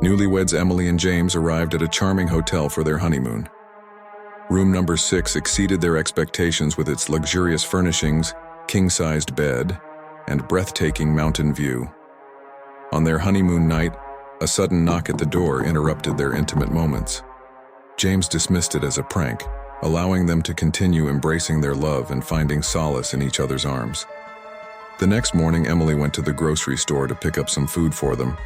Newlyweds Emily and James arrived at a charming hotel for their honeymoon. Room number 6 exceeded their expectations with its luxurious furnishings, king-sized bed, and breathtaking mountain view. On their honeymoon night, a sudden knock at the door interrupted their intimate moments. James dismissed it as a prank, allowing them to continue embracing their love and finding solace in each other's arms. The next morning, Emily went to the grocery store to pick up some food for them.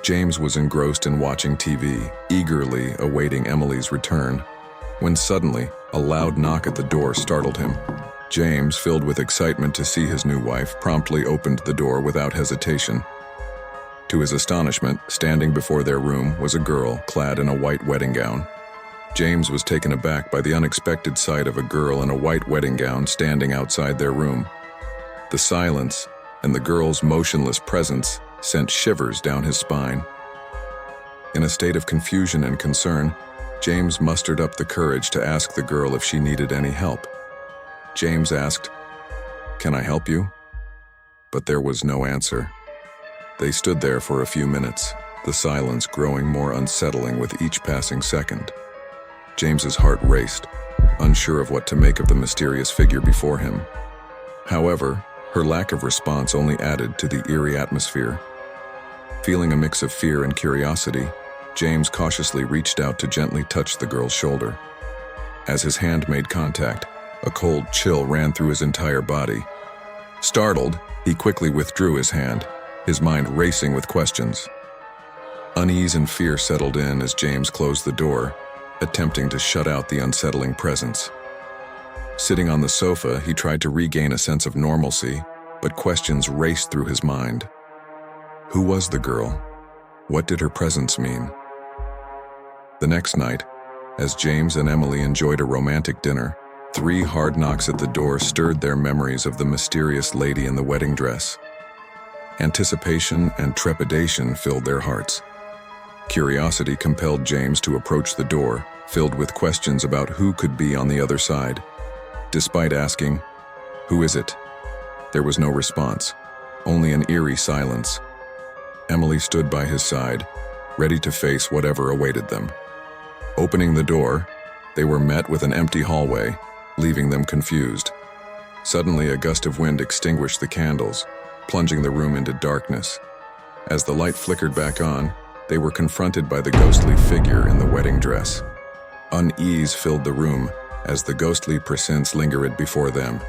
James was engrossed in watching TV, eagerly awaiting Emily's return, when suddenly, a loud knock at the door startled him. James, filled with excitement to see his new wife, promptly opened the door without hesitation. To his astonishment, standing before their room was a girl clad in a white wedding gown. James was taken aback by the unexpected sight of a girl in a white wedding gown standing outside their room. The silence and the girl's motionless presence sent shivers down his spine. In a state of confusion and concern, James mustered up the courage to ask the girl if she needed any help. James asked, "Can I help you?" But there was no answer. They stood there for a few minutes, the silence growing more unsettling with each passing second. James's heart raced, unsure of what to make of the mysterious figure before him. However, her lack of response only added to the eerie atmosphere. Feeling a mix of fear and curiosity, James cautiously reached out to gently touch the girl's shoulder. As his hand made contact, a cold chill ran through his entire body. Startled, he quickly withdrew his hand, his mind racing with questions. Unease and fear settled in as James closed the door, attempting to shut out the unsettling presence. Sitting on the sofa, he tried to regain a sense of normalcy, but questions raced through his mind. Who was the girl? What did her presence mean? The next night, as James and Emily enjoyed a romantic dinner, 3 hard knocks at the door stirred their memories of the mysterious lady in the wedding dress. Anticipation and trepidation filled their hearts. Curiosity compelled James to approach the door, filled with questions about who could be on the other side. Despite asking, "Who is it?" there was no response, only an eerie silence. Emily stood by his side, ready to face whatever awaited them. Opening the door, they were met with an empty hallway, leaving them confused. Suddenly, a gust of wind extinguished the candles, plunging the room into darkness. As the light flickered back on, they were confronted by the ghostly figure in the wedding dress. Unease filled the room as the ghostly presence lingered before them.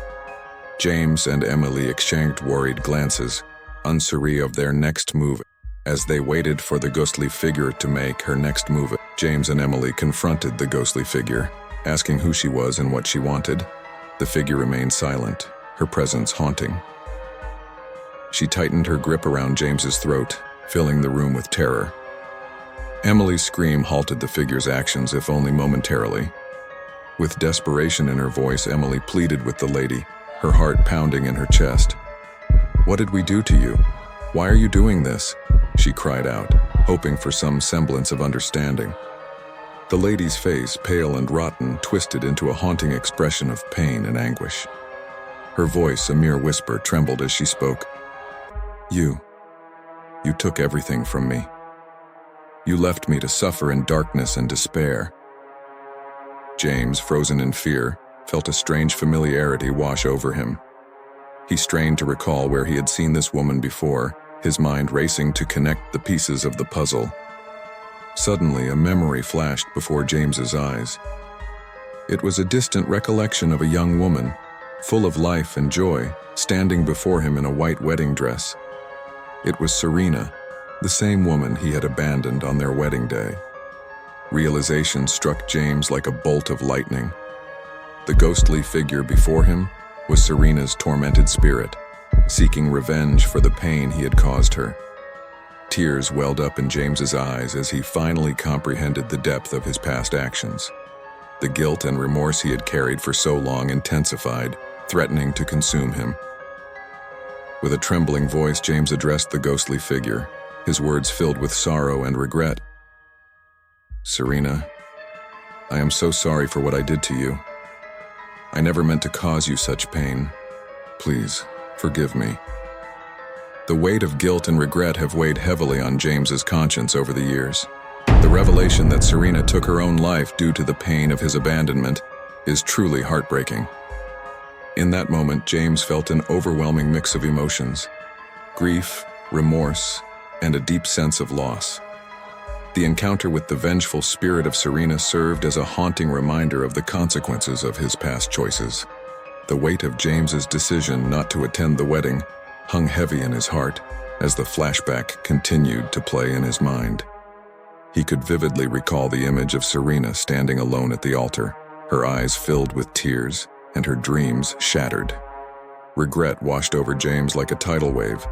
James and Emily exchanged worried glances, unsure of their next move. As they waited for the ghostly figure to make her next move, James and Emily confronted the ghostly figure, asking who she was and what she wanted. The figure remained silent, her presence haunting. She tightened her grip around James's throat, filling the room with terror. Emily's scream halted the figure's actions, if only momentarily. With desperation in her voice, Emily pleaded with the lady, her heart pounding in her chest. "What did we do to you? Why are you doing this?" she cried out, hoping for some semblance of understanding. The lady's face, pale and rotten, twisted into a haunting expression of pain and anguish. Her voice, a mere whisper, trembled as she spoke. You took everything from me. You left me to suffer in darkness and despair." James, frozen in fear, felt a strange familiarity wash over him. He strained to recall where he had seen this woman before, his mind racing to connect the pieces of the puzzle. Suddenly, a memory flashed before James's eyes. It was a distant recollection of a young woman, full of life and joy, standing before him in a white wedding dress. It was Serena, the same woman he had abandoned on their wedding day. Realization struck James like a bolt of lightning. The ghostly figure before him was Serena's tormented spirit, seeking revenge for the pain he had caused her. Tears welled up in James's eyes as he finally comprehended the depth of his past actions. The guilt and remorse he had carried for so long intensified, threatening to consume him. With a trembling voice, James addressed the ghostly figure, his words filled with sorrow and regret. "Serena, I am so sorry for what I did to you. I never meant to cause you such pain. Please, forgive me." The weight of guilt and regret have weighed heavily on James's conscience over the years. The revelation that Serena took her own life due to the pain of his abandonment is truly heartbreaking. In that moment, James felt an overwhelming mix of emotions: grief, remorse, and a deep sense of loss. The encounter with the vengeful spirit of Serena served as a haunting reminder of the consequences of his past choices. The weight of James's decision not to attend the wedding hung heavy in his heart as the flashback continued to play in his mind. He could vividly recall the image of Serena standing alone at the altar, her eyes filled with tears and her dreams shattered. Regret washed over James like a tidal wave,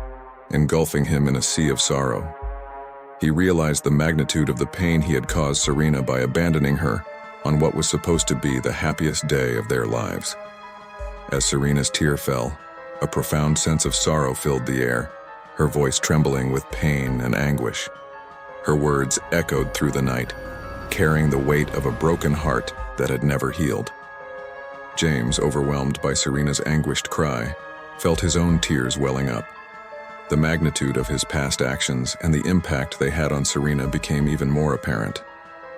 engulfing him in a sea of sorrow. He realized the magnitude of the pain he had caused Serena by abandoning her on what was supposed to be the happiest day of their lives. As Serena's tear fell, a profound sense of sorrow filled the air, her voice trembling with pain and anguish. Her words echoed through the night, carrying the weight of a broken heart that had never healed. James, overwhelmed by Serena's anguished cry, felt his own tears welling up. The magnitude of his past actions and the impact they had on Serena became even more apparent.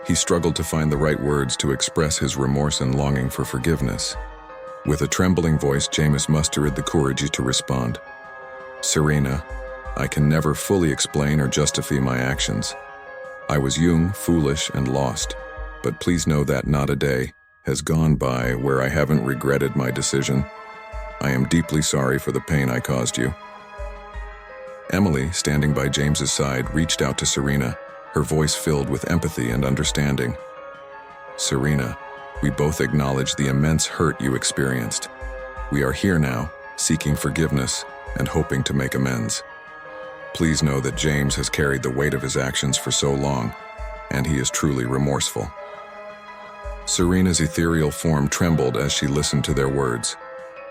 He struggled to find the right words to express his remorse and longing for forgiveness. With a trembling voice, James mustered the courage to respond. "Serena, I can never fully explain or justify my actions. I was young, foolish, and lost, but please know that not a day has gone by where I haven't regretted my decision. I am deeply sorry for the pain I caused you." Emily, standing by James's side, reached out to Serena, her voice filled with empathy and understanding. "Serena, we both acknowledge the immense hurt you experienced. We are here now, seeking forgiveness and hoping to make amends. Please know that James has carried the weight of his actions for so long, and he is truly remorseful." Serena's ethereal form trembled as she listened to their words.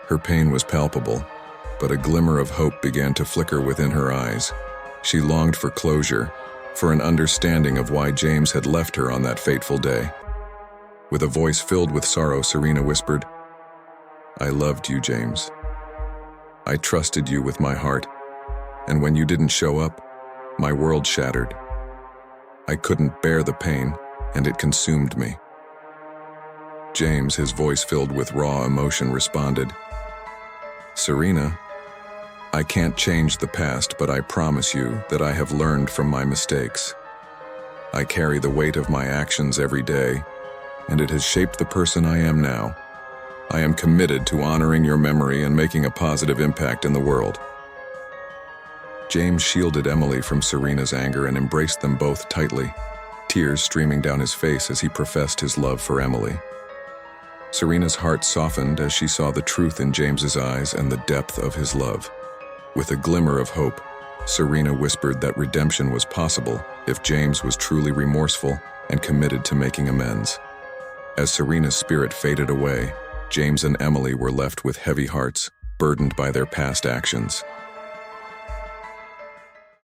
Her pain was palpable, but a glimmer of hope began to flicker within her eyes. She longed for closure, for an understanding of why James had left her on that fateful day. With a voice filled with sorrow, Serena whispered, "I loved you, James. I trusted you with my heart, and when you didn't show up, my world shattered. I couldn't bear the pain, and it consumed me." James, his voice filled with raw emotion, responded, "Serena, I can't change the past, but I promise you that I have learned from my mistakes. I carry the weight of my actions every day, and it has shaped the person I am now. I am committed to honoring your memory and making a positive impact in the world." James shielded Emily from Serena's anger and embraced them both tightly, tears streaming down his face as he professed his love for Emily. Serena's heart softened as she saw the truth in James's eyes and the depth of his love. With a glimmer of hope, Serena whispered that redemption was possible if James was truly remorseful and committed to making amends. As Serena's spirit faded away, James and Emily were left with heavy hearts, burdened by their past actions.